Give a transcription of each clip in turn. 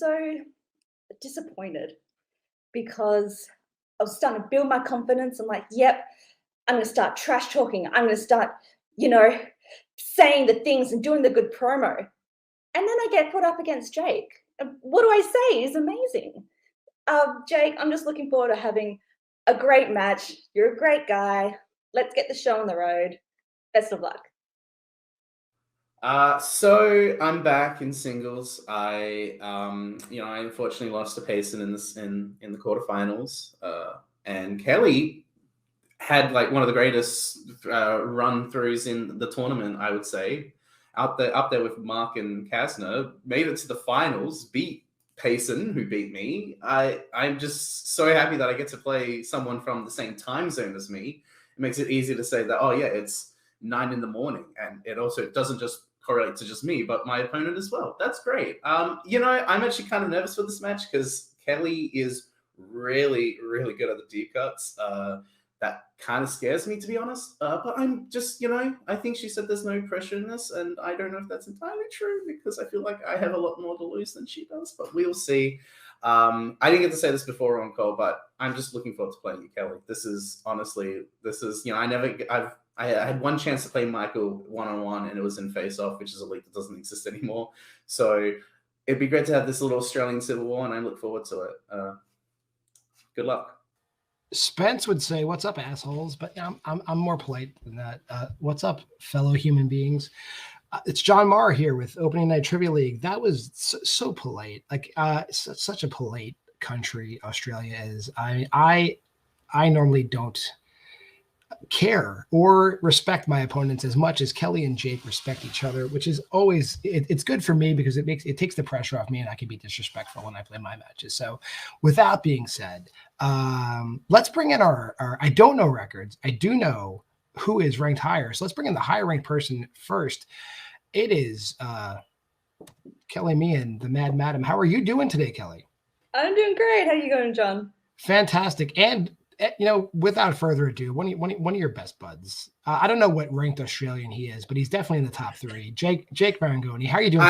so disappointed because I was starting to build my confidence. I'm like, yep, I'm going to start trash talking. I'm going to start, saying the things and doing the good promo. And then I get put up against Jake. What do I say? He's amazing. Jake, I'm just looking forward to having a great match. You're a great guy. Let's get the show on the road. Best of luck. So I'm back in singles. I unfortunately lost to Payson in the quarterfinals. And Kelli had like one of the greatest run throughs in the tournament, I would say. Up there with Mark and Kasner, made it to the finals, beat Payson, who beat me. I'm just so happy that I get to play someone from the same time zone as me. It makes it easy to say that, oh yeah, it's 9 a.m, and it also doesn't just correlate to just me, but my opponent as well. That's great. I'm actually kind of nervous for this match because Kelli is really, really good at the deep cuts. That kind of scares me, to be honest. But I'm just, I think she said there's no pressure in this, and I don't know if that's entirely true because I feel like I have a lot more to lose than she does, but we'll see. I didn't get to say this before on call, but I'm just looking forward to playing you, Kelli. I had one chance to play Michael one-on-one, and it was in Face Off, which is a league that doesn't exist anymore. So it'd be great to have this little Australian Civil War, and I look forward to it. Good luck. Spence would say, "What's up, assholes?" But I'm more polite than that. What's up, fellow human beings? It's John Marr here with Opening Night Trivia League. That was so polite, like such a polite country Australia is. I normally don't care or respect my opponents as much as Kelli and Jake respect each other, which is always it's good for me because it takes the pressure off me and I can be disrespectful when I play my matches. So with that being said, let's bring in our I don't know records. I do know who is ranked higher. So let's bring in the higher ranked person first. It is Kelli Mehan, the Mad Madam. How are you doing today, Kelli? I'm doing great. How are you going, John? Fantastic. And without further ado, one of your best buds. I don't know what ranked Australian he is, but he's definitely in the top 3. Jake Maringoni. How are you doing?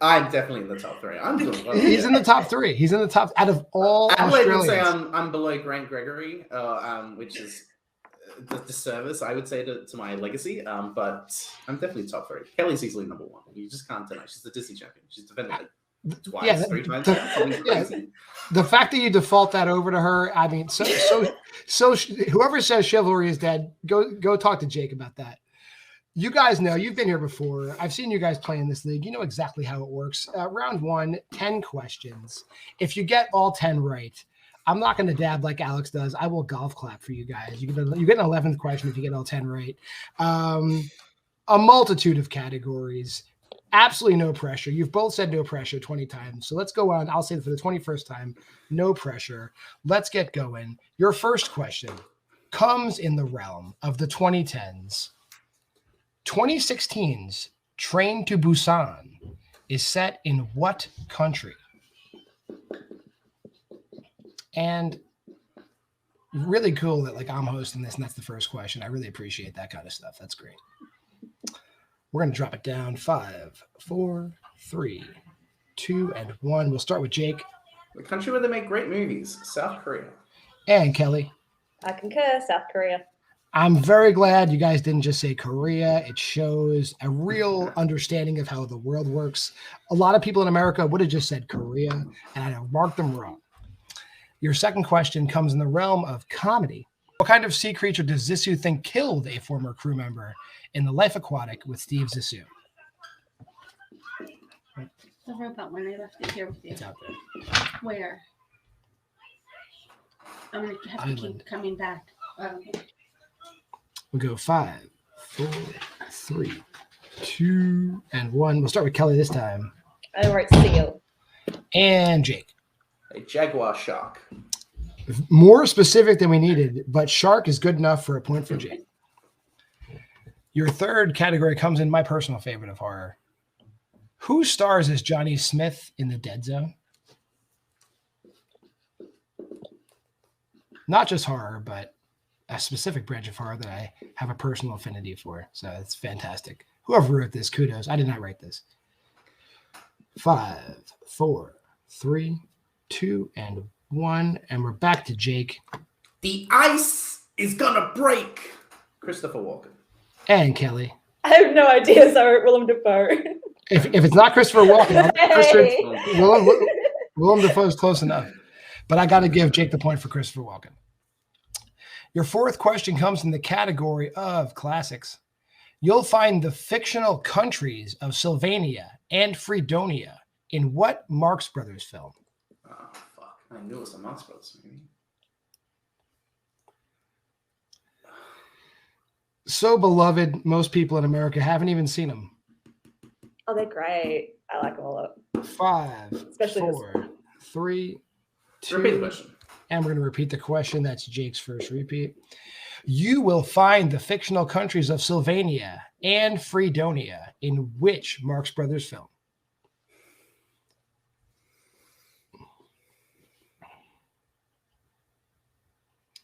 I'm definitely in the top 3. I'm doing well. He's in the top 3. He's in the top out of all Australians. I would say I'm below Grant Gregory, which is the disservice, I would say, to my legacy. But I'm definitely top 3. Kelli's easily number 1. You just can't deny. She's the Disney champion. She's defended it. Twice, 3 times. The fact that you default that over to her, I mean, so whoever says chivalry is dead, go talk to Jake about that. You guys know, you've been here before. I've seen you guys play in this league. You know exactly how it works. Round 1, 10 questions. If you get all 10 right, I'm not going to dab like Alex does. I will golf clap for you guys. You get an 11th question if you get all 10 right. A multitude of categories. Absolutely no pressure. You've both said no pressure 20 times. So let's go on. I'll say it for the 21st time. No pressure. Let's get going. Your first question comes in the realm of the 2010s. 2016's Train to Busan is set in what country? And really cool that I'm hosting this and that's the first question. I really appreciate that kind of stuff. That's great. We're going to drop it down. 5, 4, 3, 2, and 1. We'll start with Jake. The country where they make great movies, South Korea. And Kelli. I concur, South Korea. I'm very glad you guys didn't just say Korea. It shows a real understanding of how the world works. A lot of people in America would have just said Korea, and I'd have marked them wrong. Your second question comes in the realm of comedy. What kind of sea creature does Zissou think killed a former crew member in the Life Aquatic with Steve Zissou? The robot when I left it here with you. It's out there. Where? I'm going to have to keep coming back. We'll go 5, 4, 3, 2, and 1. We'll start with Kelli this time. I wrote seal. And Jake. A jaguar shark. More specific than we needed, but shark is good enough for a point for Jake. Your third category comes in my personal favorite of horror. Who stars as Johnny Smith in The Dead Zone? Not just horror, but a specific branch of horror that I have a personal affinity for. So it's fantastic. Whoever wrote this, kudos. I did not write this. 5, 4, 3, 2, and 1. And we're back to Jake. The ice is gonna break. Christopher Walken. And Kelly. I have no idea, so I wrote Willem Dafoe. If it's not Christopher Walken, Hey. Willem Dafoe is close enough. But I got to give Jake the point for Christopher Walken. Your fourth question comes in the category of classics. You'll find the fictional countries of Sylvania and Freedonia in what Marx Brothers film? Oh, fuck. I knew it was a Marx Brothers movie. So beloved, most people in America haven't even seen them. Oh, they're great. I like them a lot. 5, Especially 4, 3, 2. Repeat the question. And we're going to repeat the question. That's Jake's first repeat. You will find the fictional countries of Sylvania and Freedonia in which Marx Brothers film?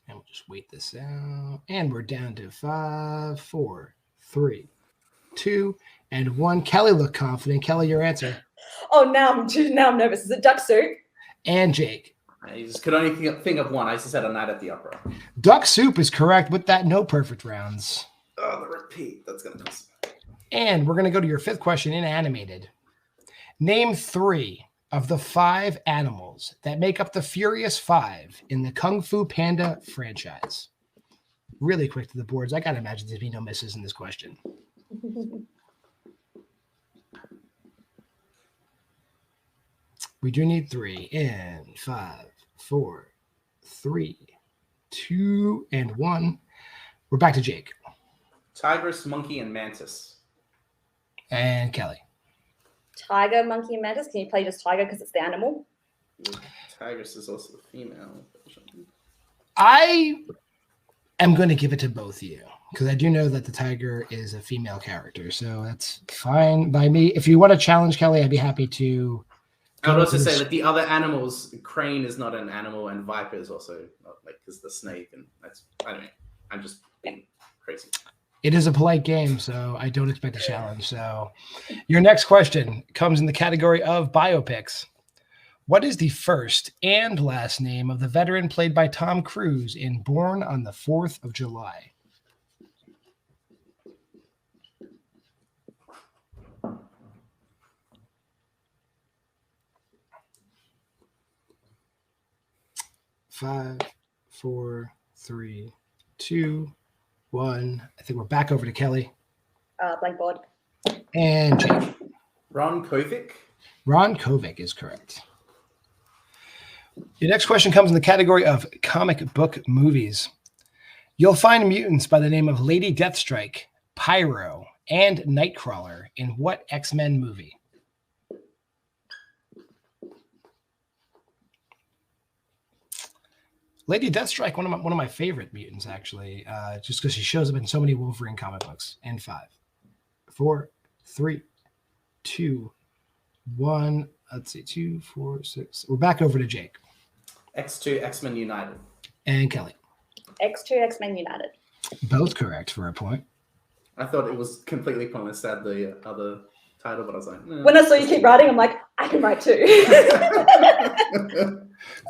And we'll just wait this out. And we're down to 5, 4, 3, 2, and 1. Kelly looked confident. Kelly, your answer. Oh, now I'm nervous. Is it duck soup? And Jake. I just could only think of one. I just said A Night at the Opera. Duck soup is correct with that no perfect rounds. Oh, the repeat. That's going to cost. And we're going to go to your fifth question in animated. Name 3 of the 5 animals that make up the Furious 5 in the Kung Fu Panda franchise. Really quick to the boards. I got to imagine there'd be no misses in this question. We do need 3 in 5, 4, 3, 2, and 1. We're back to Jake. Tigress, monkey, and mantis. And Kelly. Tiger, monkey, and mantis. Can you play just tiger because it's the animal? Tigress is also the female version. I am going to give it to both of you because I do know that the tiger is a female character. So that's fine by me. If you want to challenge Kelly, I'd be happy to. I would also say that the other animals, crane is not an animal, and viper is also not, like, because the snake, and that's, I don't know. I'm just being crazy. It is a polite game, so I don't expect a challenge. So your next question comes in the category of biopics. What is the first and last name of the veteran played by Tom Cruise in Born on the 4th of July? Five, 4, 3, 2, 1. I think we're back over to Kelly. Blank board. And Jake. Ron Kovic. Ron Kovic is correct. Your next question comes in the category of comic book movies. You'll find mutants by the name of Lady Deathstrike, Pyro, and Nightcrawler in what X-Men movie? Lady Deathstrike, one of my favorite mutants, actually, just because she shows up in so many Wolverine comic books. And 5, 4, 3, 2, 1. Let's see, 2, 4, 6. We're back over to Jake. X2, X-Men United. And Kelly. X2, X-Men United. Both correct for a point. I thought it was completely pointless to add the other title, but I was like, When I saw you keep writing, I'm like, I can write too.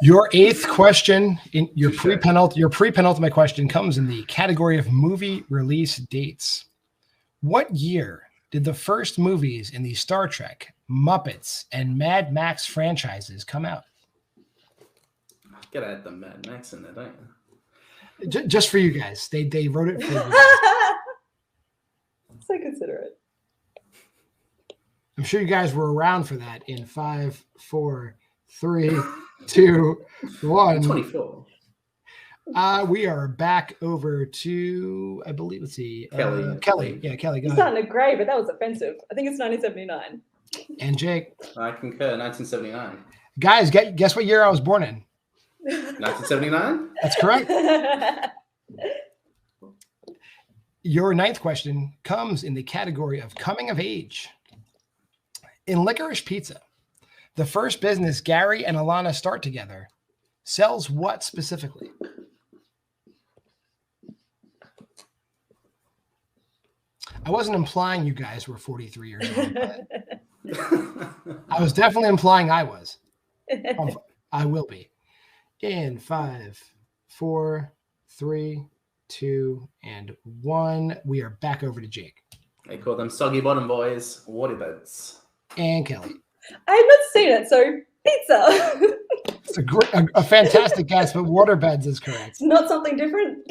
Your 8th question, in your pre-penultimate question, comes in the category of movie release dates. What year did the first movies in the Star Trek, Muppets, and Mad Max franchises come out? Gotta add the Mad Max in there, don't you? Just for you guys. They wrote it for you. So considerate. I'm sure you guys were around for that in 5, 4, 3, 2, 1. 24. We are back over to, I believe, let's see. Kelly. Yeah, Kelly, go It's ahead. starting to grey, but that was offensive. I think it's 1979. And Jake. I concur. 1979. Guys, guess what year I was born in? 1979? That's correct. Your 9th question comes in the category of coming of age. In Licorice Pizza, the first business Gary and Alana start together sells what specifically? I wasn't implying you guys were 43 years old, but I was definitely implying I was. I will be. In 5, 4, 3, 2, and 1. We are back over to Jake. They call them soggy bottom boys, waterbeds. And Kelly. I have not seen it, so pizza. It's a fantastic guess, but waterbeds is correct. It's not something different.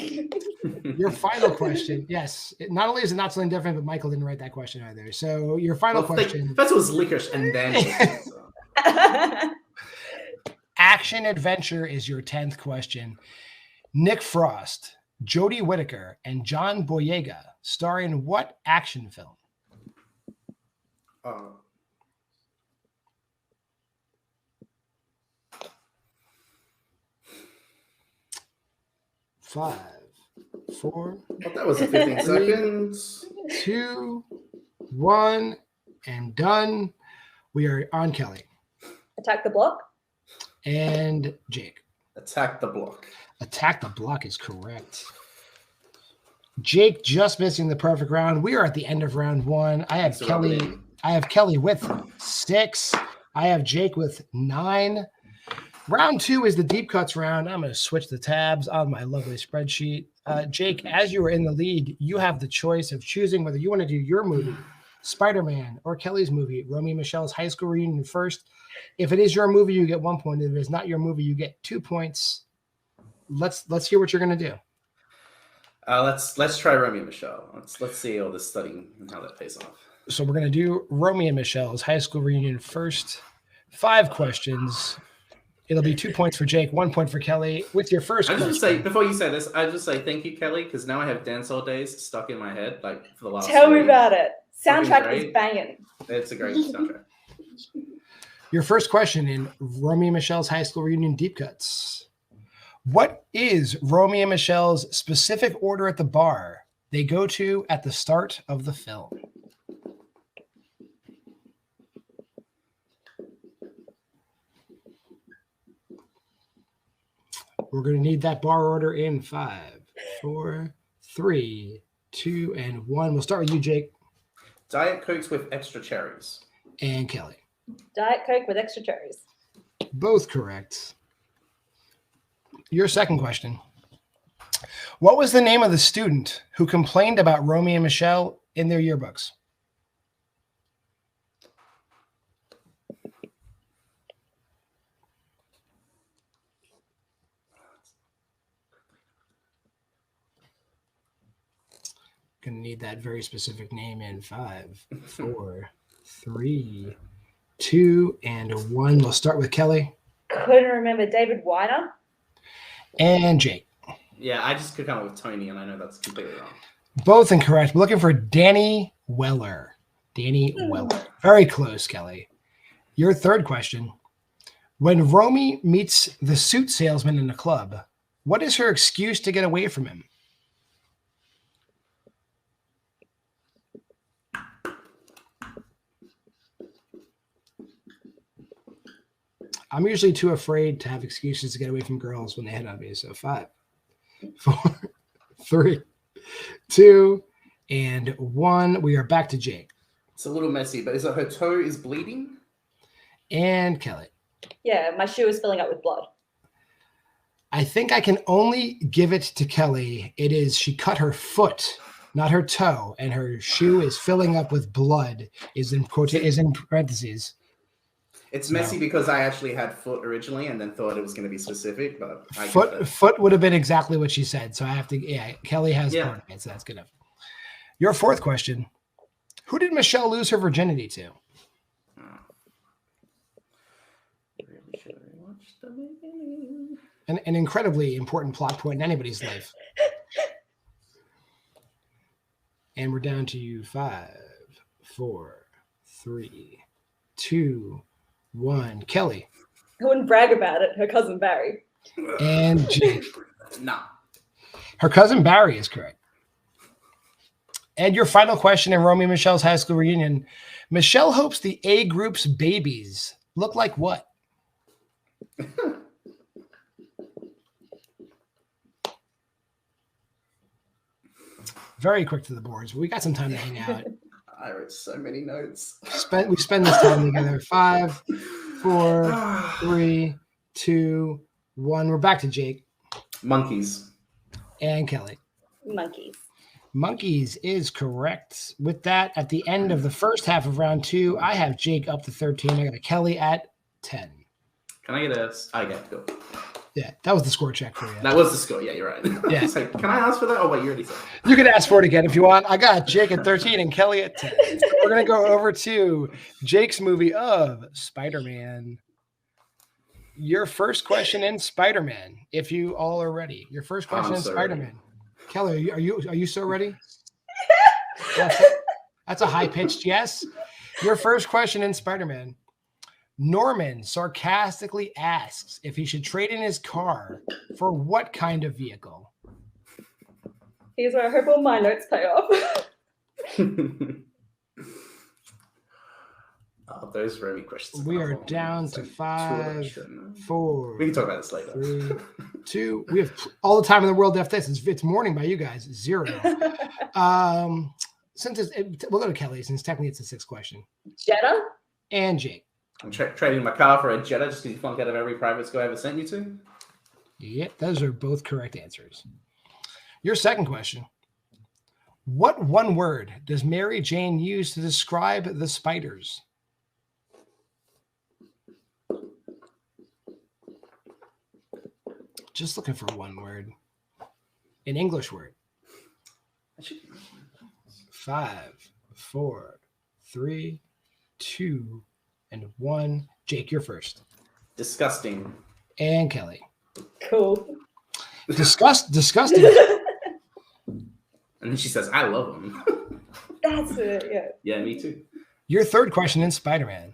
Your final question. Yes. Not only is it not something different, but Michael didn't write that question either. So your final question. First it was licorice and then pizza. Action adventure is your 10th question. Nick Frost, Jodie Whittaker, and John Boyega star in what action film? 5, 4. Well, that was 15 seconds. 2, 1, and done. We are on Kelly. Attack the Block. And Jake. Attack the Block. Attack the Block is correct. Jake just missing the perfect round. We are at the end of round 1. I have Kelly with 6. I have Jake with 9. Round 2 is the deep cuts round. I'm going to switch the tabs on my lovely spreadsheet. Jake, as you are in the lead, you have the choice of choosing whether you want to do your movie, Spider-Man, or Kelly's movie, Romeo and Michelle's high school reunion first. If it is your movie, you get 1 point. If it is not your movie, you get 2 points. Let's hear what you're going to do. Let's try Romeo and Michelle. Let's see all this studying and how that pays off. So we're going to do Romeo and Michelle's high school reunion first. 5 questions. It'll be 2 points for Jake, 1 point for Kelly. With your first question. Say, before you say this, I just say thank you, Kelly, because now I have Dance All Days stuck in my head, like for the last. Tell me about it. Soundtrack is banging. It's a great soundtrack. Your first question in Romeo and Michelle's high school reunion deep cuts. What is Romeo and Michelle's specific order at the bar they go to at the start of the film? We're going to need that bar order in 5, 4, 3, 2, and 1. We'll start with you, Jake. Diet Cokes with extra cherries. And Kelly. Diet Coke with extra cherries. Both correct. Your second question. What was the name of the student who complained about Romeo and Michelle in their yearbooks? Gonna need that very specific name in 5, 4, 3, 2, and 1. We'll start with Kelly. Couldn't remember. David Weiner. And Jake. Yeah, I just could come up with Tony, and I know that's completely wrong. Both incorrect. We're looking for Danny Weller. Danny Weller. Very close, Kelly. Your third question. When Romy meets the suit salesman in a club, what is her excuse to get away from him? I'm usually too afraid to have excuses to get away from girls when they hit on me. So 5, 4, 3, 2, and 1. We are back to Jake. It's a little messy, but is it her toe is bleeding? And Kelly. Yeah, my shoe is filling up with blood. I think I can only give it to Kelly. It is she cut her foot, not her toe, and her shoe is filling up with blood. Is in parentheses. It's messy because I actually had foot originally and then thought it was going to be specific, but foot would have been exactly what she said. So I have to, Kelly has part of it, so that's good enough. Your fourth question. Who did Michelle lose her virginity to? An incredibly important plot point in anybody's life. And we're down to 5, 4, 3, 2, 1. Kelly. I wouldn't brag about it. Her cousin Barry. And Jake. No. Her cousin Barry is correct. And your final question in Romeo and Michelle's high school reunion. Michelle hopes the A group's babies look like what? Very quick to the boards, but we got some time to hang out. I wrote so many notes. We spend this time together. 5, 4, 3, 2, 1. We're back to Jake Monkeys. and Kelly. Monkeys. Monkeys is correct. With that, at the end of the first half of round 2, I have Jake up to 13. I got Kelly at 10. Can I get a? I get to go. Yeah, that was the score check for you. That was the score. Yeah, you're right. Yeah. It's like, can I ask for that? Oh, wait, you already said. You can ask for it again if you want. I got Jake at 13 and Kelly at 10. So we're going to go over to Jake's movie of Spider-Man. Your first question in Spider-Man, if you all are ready. Your first question in so Spider-Man. Kelly, are you so ready? That's a high-pitched yes. Your first question in Spider-Man. Norman sarcastically asks if he should trade in his car for what kind of vehicle? Here's where I hope all my notes pay off. Oh, those were any questions. We are down to 5, 4. We can talk about this later. 3, 2. We have all the time in the world after this. It's morning by you guys. 0. Since we'll go to Kelly since technically it's the 6th question. Jetta? And Jake. I'm trading my car for a Jetta just because you flunked out of every private school I ever sent you to. Yep, those are both correct answers. Your second question. What one word does Mary Jane use to describe the spiders? Just looking for one word. An English word. 5, 4, 3, 2, and 1. Jake, you're first. Disgusting. And Kelly. Cool. Disgusting. And then she says, I love them. That's it, yeah. Yeah, me too. Your third question in Spider-Man.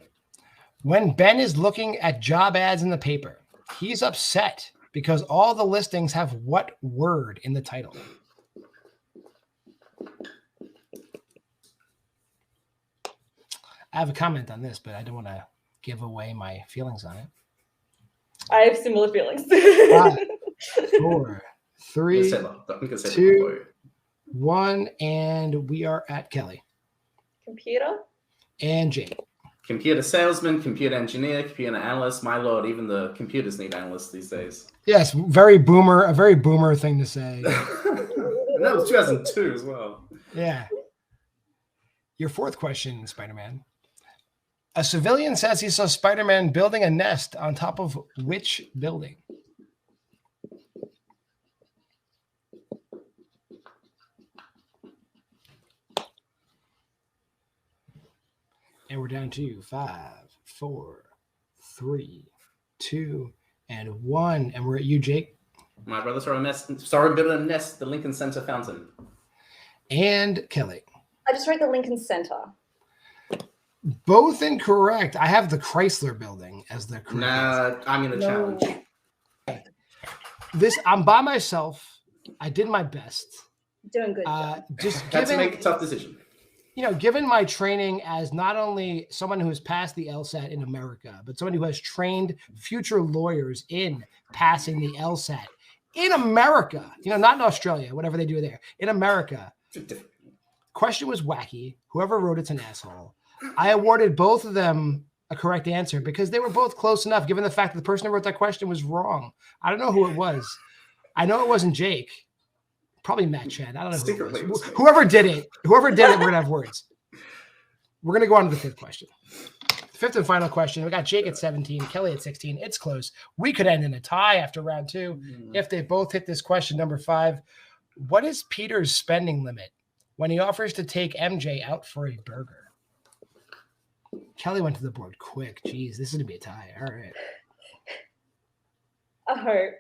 When Ben is looking at job ads in the paper, he's upset because all the listings have what word in the title? I have a comment on this, but I don't want to give away my feelings on it. I have similar feelings. 5, 4, 3, I'm gonna say 2, 1, and we are at Kelly. Computer? And Jake. Computer salesman, computer engineer, computer analyst. My lord, even the computers need analysts these days. Yes, a very boomer thing to say. And that was 2002 as well. Yeah. Your fourth question, Spider-Man. A civilian says he saw Spider-Man building a nest on top of which building? And we're down to 5, 4, 3, 2, and 1. And we're at you, Jake. My brother saw a nest, the Lincoln Center fountain. And Kelly. I just wrote the Lincoln Center. Both incorrect. I have the Chrysler building as the correct answer. I'm going to challenge. I'm by myself. I did my best. Doing good job. Just Had to make a tough decision. Given my training as not only someone who has passed the LSAT in America, but someone who has trained future lawyers in passing the LSAT in America, not in Australia, whatever they do there, in America. Question was wacky. Whoever wrote it's an asshole. I awarded both of them a correct answer because they were both close enough, given the fact that the person who wrote that question was wrong. I don't know who it was. I know it wasn't Jake. Probably Matt Chad. I don't know who it was. Whoever did it, we're going to have words. We're going to go on to the fifth question. The fifth and final question. We got Jake at 17, Kelly at 16. It's close. We could end in a tie after round 2 if they both hit this question. Number 5. What is Peter's spending limit when he offers to take MJ out for a burger? Kelly went to the board quick. Jeez, this is going to be a tie. All right. I hope.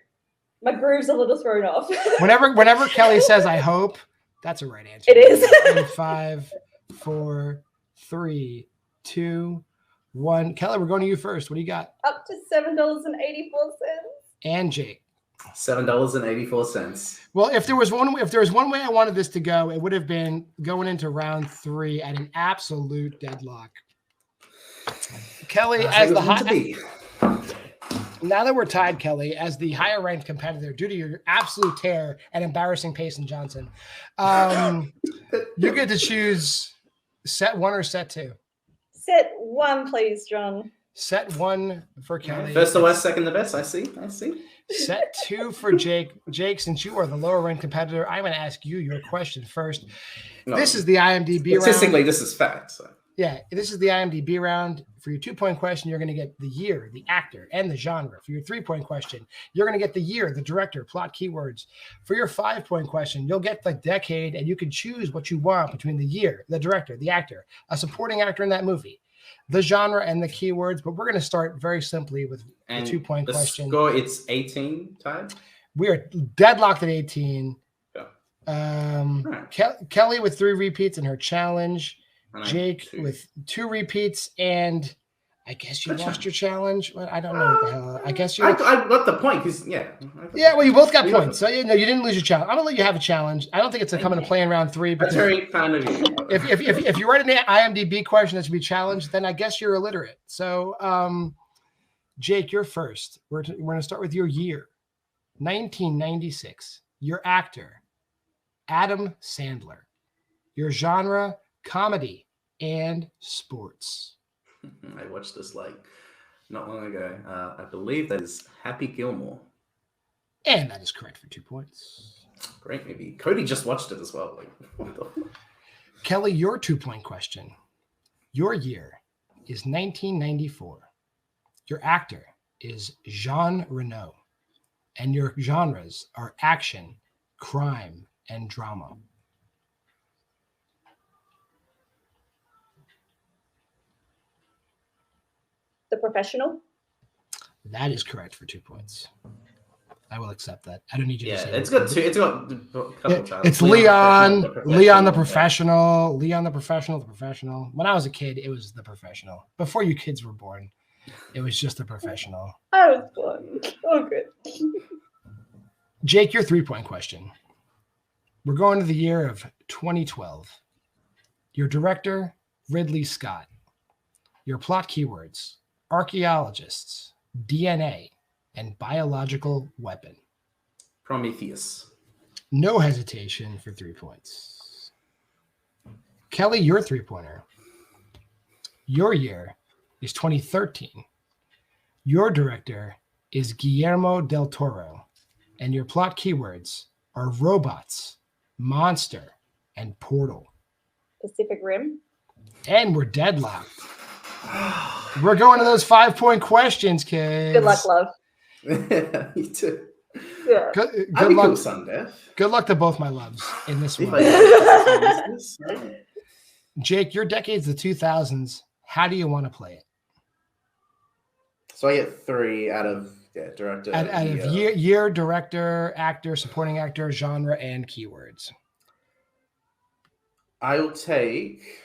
My groove's a little thrown off. Whenever Kelly says, I hope, that's a right answer. It is. 5, 4, 3, 2, 1. Kelly, we're going to you first. What do you got? Up to $7.84. And Jake. $7.84. Well, if there was one way I wanted this to go, it would have been going into round 3 at an absolute deadlock. Kelly, now that we're tied, Kelly, as the higher ranked competitor, due to your absolute tear and embarrassing pace in Johnson, you get to choose set 1 or set 2. Set 1, please, John. Set 1 for Kelly. First the worst, second the best. I see. Set 2 for Jake. Jake, since you are the lower ranked competitor, I'm going to ask you your question first. No, this is the IMDb round. Statistically, this is fact. So. Yeah, this is the IMDb round. For your 2-point question, you're going to get the year, the actor, and the genre. For your 3-point question, you're going to get the year, the director, plot, keywords. For your 5-point question, you'll get the decade, and you can choose what you want between the year, the director, the actor, a supporting actor in that movie, the genre, and the keywords. But we're going to start very simply with the 2-point question. Score, it's 18 tied. We are deadlocked at 18. Yeah. Right. Kelly with 3 repeats in her challenge. And Jake with 2 repeats, and I guess you lost your challenge. Well, I don't know what the hell. I guess you. I got the point because yeah. Well, you both got points, so you didn't lose your challenge. I'm gonna let you have a challenge. I don't think it's coming to play in round 3. That's very kind of you. If you write an IMDb question that should be challenged, then I guess you're illiterate. So, Jake, you're first. We're gonna start with your year, 1996. Your actor, Adam Sandler. Your genre, comedy and sports. I watched this not long ago. I believe that is Happy Gilmore. And that is correct for 2 points. Great movie. Cody just watched it as well. Kelly, your 2-point question. Your year is 1994. Your actor is Jean Reno. And your genres are action, crime, and drama. The Professional. That is correct for 2 points. I will accept that. I don't need you to say it's got two. It's got a couple titles. It's Leon the Professional. When I was a kid, it was The Professional. Before you kids were born, it was just The Professional. I was born. Oh, good. Jake, your 3-point question. We're going to the year of 2012. Your director, Ridley Scott. Your plot keywords, archaeologists, DNA, and biological weapon. Prometheus. No hesitation for 3 points. Kelly, your 3-pointer. Your year is 2013. Your director is Guillermo del Toro, and your plot keywords are robots, monster, and portal. Pacific Rim. And we're deadlocked. We're going to those 5-point questions, kids. Good luck, love. You too. Yeah. Good luck, luck, Sunday. Good luck to both my loves in this one. Jake, your decade's the 2000s. How do you want to play it? So I get 3 out of director. Out of year, director, actor, supporting actor, genre, and keywords. I'll take.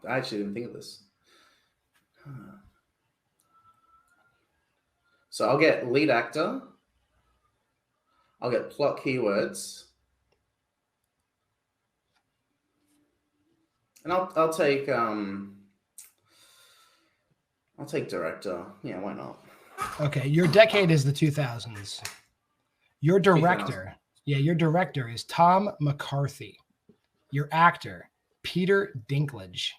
I actually didn't think of this. So I'll get lead actor. I'll get plot keywords. And I'll take director. Yeah, why not? Okay, your decade is the 2000s. Your director, your director is Tom McCarthy. Your actor, Peter Dinklage.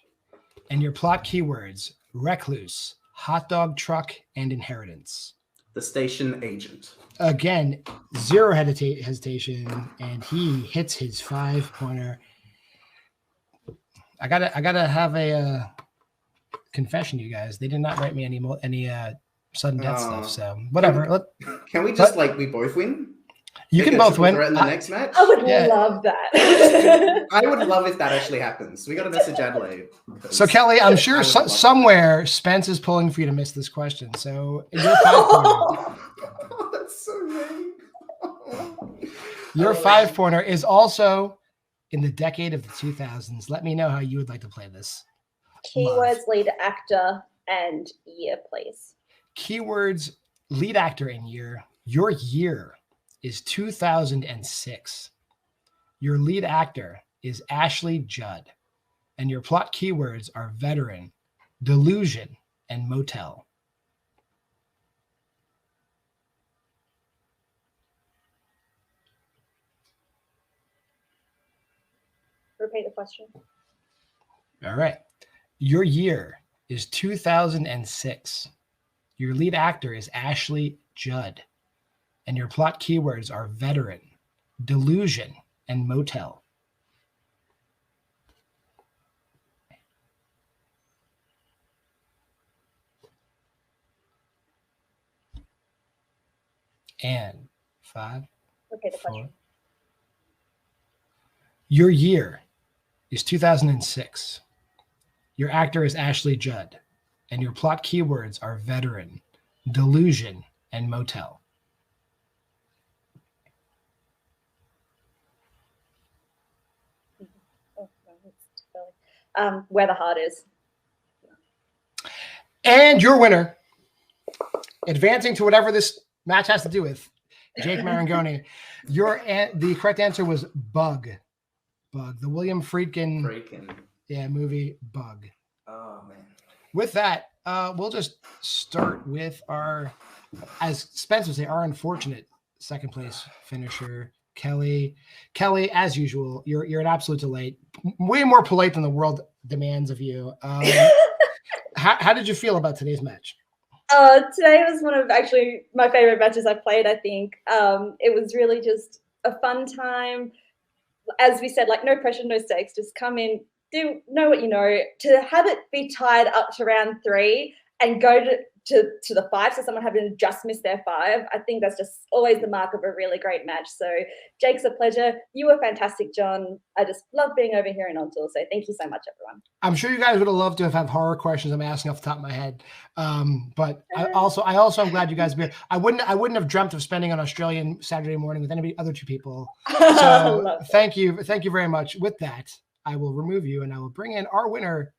And your plot keywords, recluse, hot dog truck, and inheritance. The station agent. Again, 0 hesitation, and he hits his 5-pointer. I gotta have a confession, you guys. They did not write me any sudden death stuff, so whatever. Can we just we both win? You can both win. In the next match? I would love that. I would love if that actually happens. We got to message Adelaide. So Kelly, I'm sure somewhere Spence is pulling for you to miss this question. So your 5-pointer. That's so mean. Your 5-pointer is also in the decade of the 2000s. Let me know how you would like to play this. Keywords, lead actor, and year, please. Keywords, lead actor and year. Your year is 2006. Your lead actor is Ashley Judd. And your plot keywords are veteran, delusion, and motel. Repeat the question. All right. Your year is 2006. Your lead actor is Ashley Judd. And your plot keywords are veteran, delusion, and motel. And 5, Okay, the 4. question. Your year is 2006. Your actor is Ashley Judd. And your plot keywords are veteran, delusion, and motel. Where the heart is. And your winner, advancing to whatever this match has to do with, Jake Maringoni. The correct answer was Bug. Bug. The William Friedkin movie Bug. Oh, man. With that, we'll just start with our, as Spence would say, our unfortunate second place finisher, Kelli. Kelli, as usual, you're an absolute delight. Way more polite than the world demands of you. How did you feel about today's match? Today was one of actually my favorite matches I've played, I think. It was really just a fun time. As we said, like no pressure, no stakes, just come in, know what you know. To have it be tied up to round 3 and go to the 5, so someone having just missed their 5, I think that's just always the mark of a really great match. So Jake's a pleasure. You were fantastic, John. I just love being over here in ONTL, so thank you so much, everyone. I'm sure you guys would have loved to have had horror questions I'm asking off the top of my head. But I also am glad you guys were here. I wouldn't have dreamt of spending an Australian Saturday morning with any other 2 people. So thank you very much. With that, I will remove you and I will bring in our winner,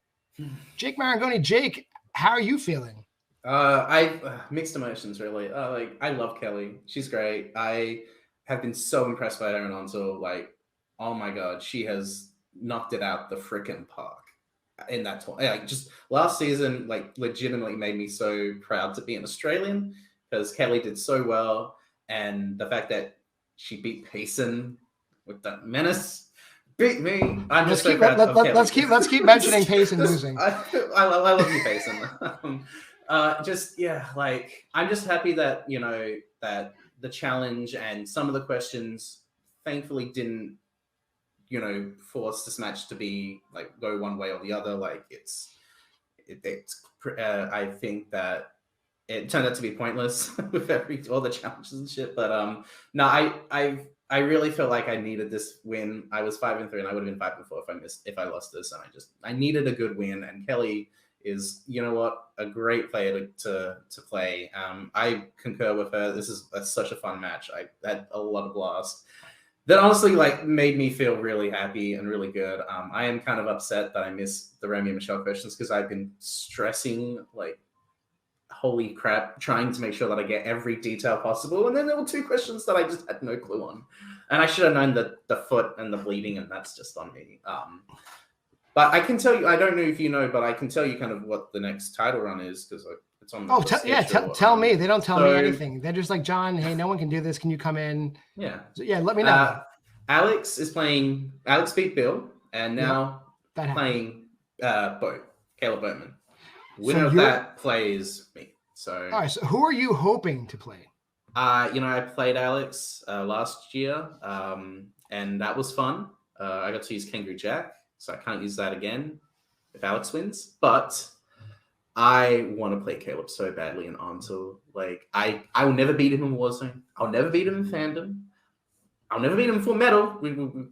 Jake Maringoni. Jake, how are you feeling? I mixed emotions, really. Like, I love Kelli. She's great. I have been so impressed by her and ONTL. Like, oh my god, she has knocked it out the freaking park in that tournament. Like, just last season, like, legitimately made me so proud to be an Australian because Kelli did so well, and the fact that she beat Payson with that menace. Beat me. I'm just so proud of Kelli. Let's keep mentioning Payson losing. I love you, Payson. I'm just happy that, that the challenge and some of the questions thankfully didn't, force this match to be like go one way or the other. Like I think that it turned out to be pointless with all the challenges and shit. But no, I really felt like I needed this win. I was 5-3 and I would have been 5-4 if I lost this. And I needed a good win. And Kelli is, a great player to play. I concur with her. That's such a fun match. I had a lot of blast. That honestly made me feel really happy and really good. I am kind of upset that I missed the Romeo and Michelle questions because I've been stressing holy crap, trying to make sure that I get every detail possible. And then there were 2 questions that I just had no clue on. And I should have known the foot and the bleeding, and that's just on me. But I can tell you, I don't know if you know, but I can tell you kind of what the next title run is because it's on. Tell me. They don't tell me anything. They're just like, John, hey, no one can do this. Can you come in? Yeah. So, let me know. Alex beat Bill, and now playing Caleb Boatman. Winner of that plays me. So. All right. So who are you hoping to play? I played Alex last year, and that was fun. I got to use Kangaroo Jack. So I can't use that again if Alex wins. But I want to play Caleb so badly in ONTL. I will never beat him in Warzone. I'll never beat him in Fandom. I'll never beat him in Full Metal.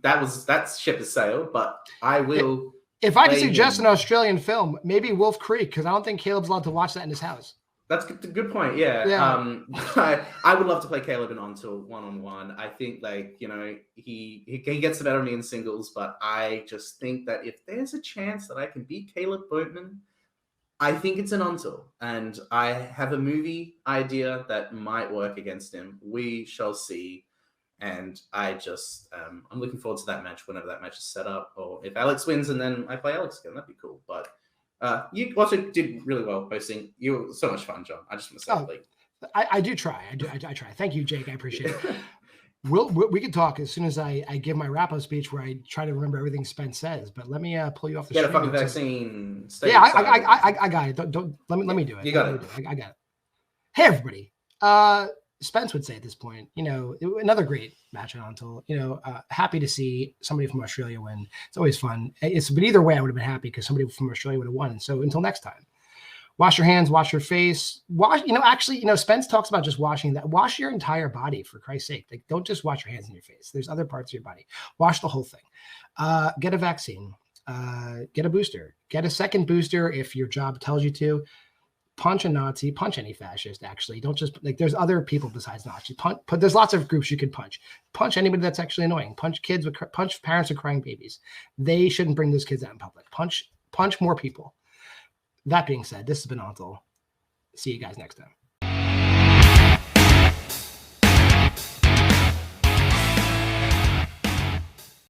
That ship has sailed. But I will. If I could suggest an Australian film, maybe Wolf Creek, because I don't think Caleb's allowed to watch that in his house. That's a good point. Yeah. I would love to play Caleb in ONTL 1-on-1. I think he gets the better of me in singles, but I just think that if there's a chance that I can beat Caleb Boatman, I think it's an ONTL. And I have a movie idea that might work against him. We shall see. And I just I'm looking forward to that match whenever that match is set up. Or if Alex wins and then I play Alex again, that'd be cool. But you also did really well hosting. You were so much fun, John. I just want to say, I do try. I try. Thank you, Jake. I appreciate it. We can talk as soon as I give my wrap-up speech where I try to remember everything Spence says. But let me pull you off the Get a stream. fucking vaccine. Stay Yeah, excited. I got it. Don't let me do it. You got it. I got it. Hey everybody. Spence would say at this point, another great match on Untitled. Happy to see somebody from Australia win. It's always fun. But either way, I would have been happy because somebody from Australia would have won. And so until next time. Wash your hands, wash your face. Spence talks about just washing that. Wash your entire body, for Christ's sake. Like, don't just wash your hands and your face. There's other parts of your body. Wash the whole thing. Get a vaccine. Get a booster. Get a second booster if your job tells you to. Punch a Nazi. Punch any fascist, actually. Don't just, there's other people besides Nazi. But there's lots of groups you can punch. Punch anybody that's actually annoying. Punch parents with crying babies. They shouldn't bring those kids out in public. Punch more people. That being said, this has been Untitled. See you guys next time.